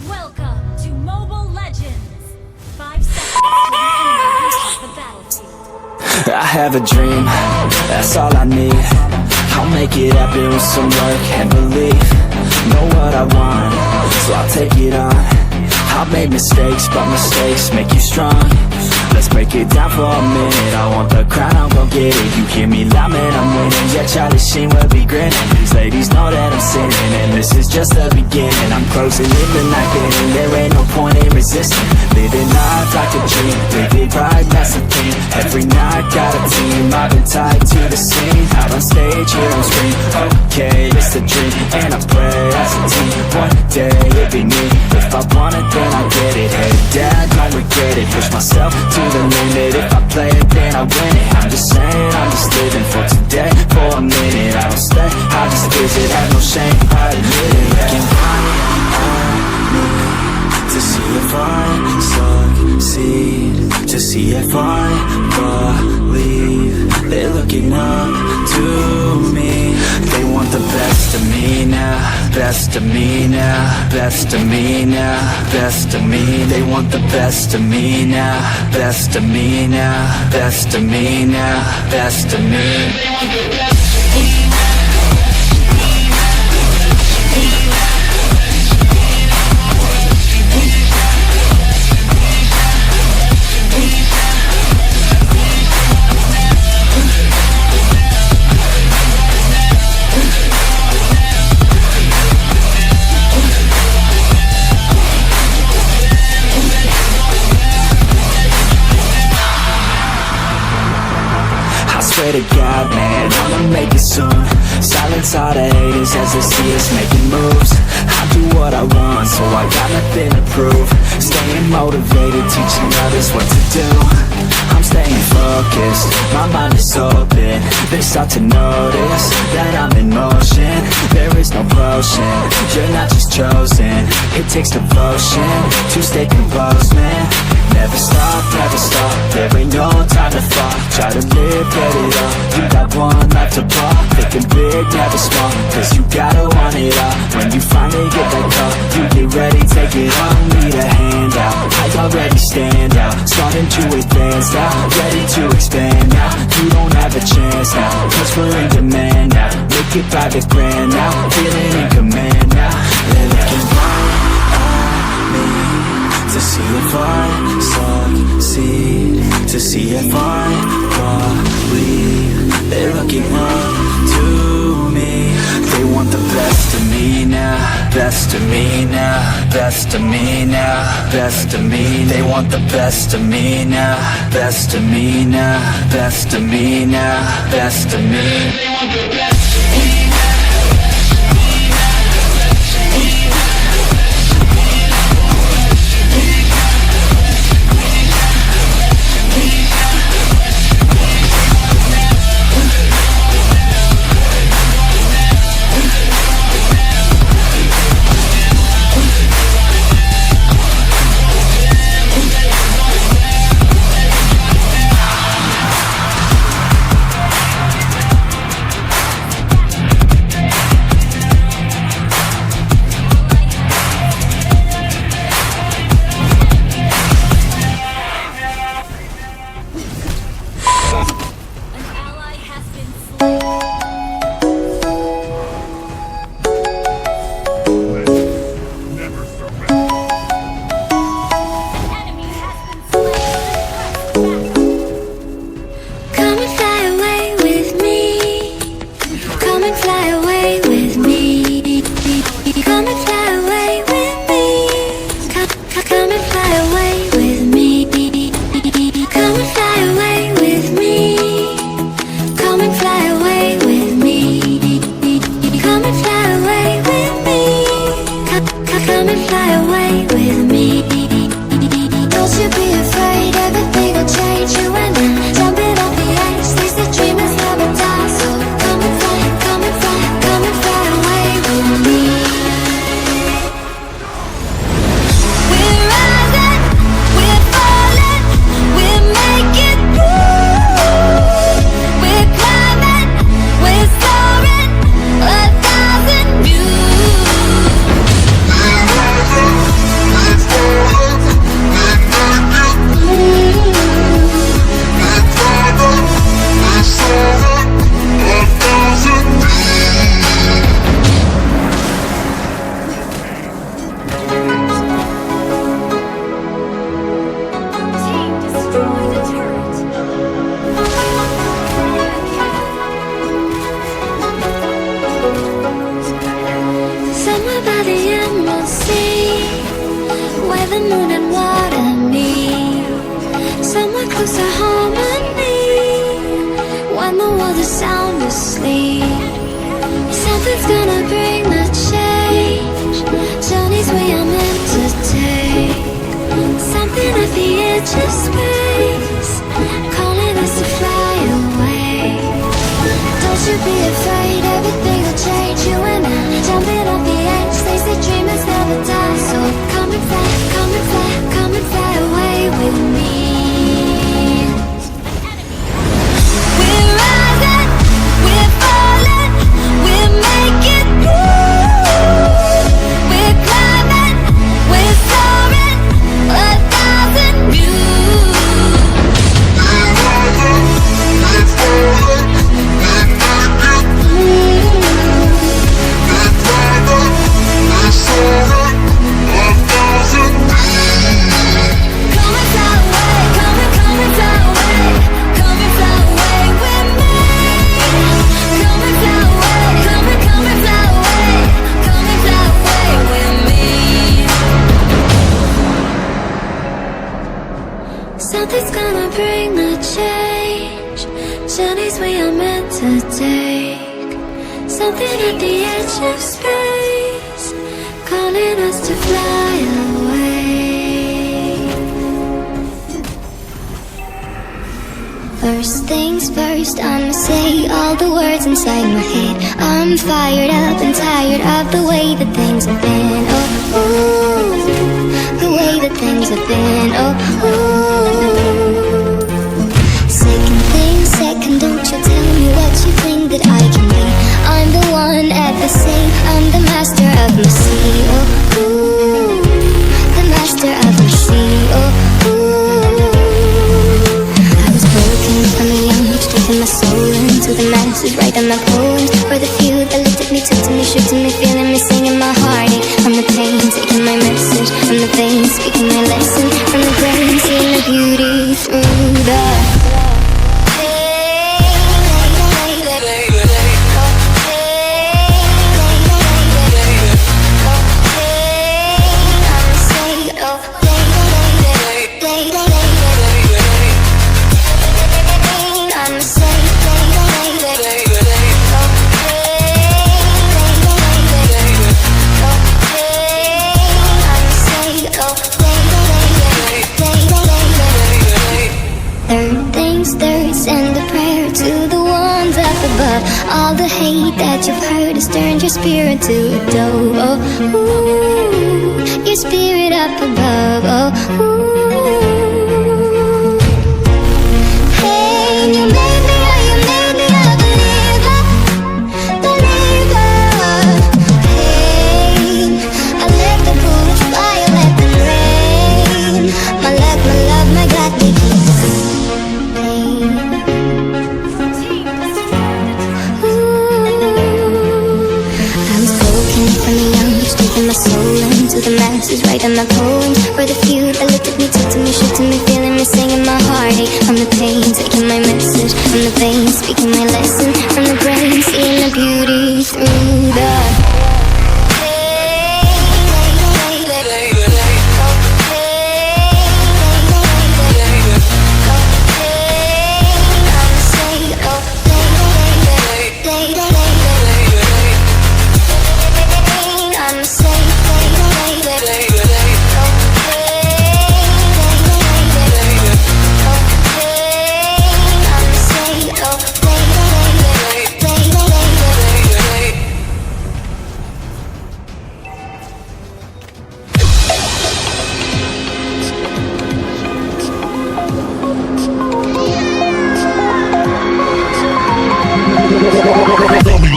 Welcome to Mobile Legends. 5 seconds till the enemy reaches the battlefield. I have a dream, that's all I need. I'll make it happen with some work and belief. Know what I want, so I'll take it on. I've made mistakes, but mistakes make you strong. Let's break it down for a minute. I want the crown, I'll go get it. You hear me loud, man, I'm winning. Yeah, Charlie Sheen will be grinning. These ladies know that I'm sinning, and this is just the beginning. I'm closing in the night, and there ain't no point in resisting. Living life like a dream, live it right, that's the thing. Every night, got a team, I've been tied to the scene. Out on stage, here on screen, okay, it's a dream. And I pray as a team, one day it'll be me. If I want it, then I get it. Hey, Dad, don't regret it. Push myself to the limit. If I play it, then I win it. I'm just saying, I'm just living for today. For a minute, I don't stay, I just visit. Have no shame, I admit it. Looking right at me to see if I succeed, to see if I believe. They're looking up to me. They want the best of me now, best of me now, best of me now, best of me. They want the best of me now, best of me now, best of me now, best of me. They want the best of me. Swear to God, man, I'ma make it soon. Silence all the haters as they see us making moves. I do what I want, so I got nothing to prove. Staying motivated, teaching others what to do. I'm staying focused, my mind is open. They start to notice that I'm in motion. There is no potion, you're not just chosen. It takes devotion to stay composed, man. Never stop, there ain't no time to fall. Try to live, get it all, you got one life to ball. Thinking big, never small, cause you gotta want it all. When you finally get that call, you get ready, take it on. Need a handout, I already stand out. Starting to advance now, ready to expand now. You don't have a chance now, cause we're in demand now. Make it private brand now, feeling in command now. They're looking right at me to see if I succeed, to see if I believe. They're looking up to me. They want the best of me now, best of me now, best of me now, best of me. They want the best of me now, best of me now, best of me now, best of me. They want the best of me. sound asleep. Something's gonna bring the change. Journeys we are meant to take. Something at the edge of space, calling us to fly away. Don't you be afraid, everything will change. You and I, jumping off the edge. They say dreamers never die, so come and fly, come and fly, come and fly away with me. We're rising, we're falling, we're making through. We're climbing, we're soaring, 1,000 views. We're rising, we're falling, we're making through. We're climbing, we're soaring, 1,000 views. Come and fly away, come and fly away, come and fly away with me. Come and fly away, come and fly away, come and fly away with me. Something's gonna bring the change. Journeys we are meant to take. Something at the edge of space, calling us to fly away. First things first, I'ma say all the words inside my head. I'm fired up and tired of the way that things have been. Oh, ooh, the way that things have been. Oh, ooh. Second thing second, don't you tell me what you think that I can be. I'm the one at the same, I'm the master of my sea. Oh, ooh, the master of my sea. Oh, ooh. I was broken from a young age, taking my soul into the masses, writing my poems for the few that looked at me, took to me, shook to me, feeling me, singing my heartache. From the pain, taking my message, from the veins, speaking my lesson, from the brain, seeing the beauty through the all the hate that you've heard has turned your spirit to a dove. Oh, ooh, your spirit up above. Oh, ooh. Hey, you made me a believer, believer. Hey, I let the bullets fly, I let them rain. My luck, my love, my God, they keep pain. My soul into the masses, writing my poems for the few that looked at me, took to me, shook to me, feeling me, singing my heartache. From the pain, taking my message, from the veins, speaking my lesson, from the brain, seeing the beauty through the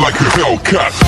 Like a Hellcat.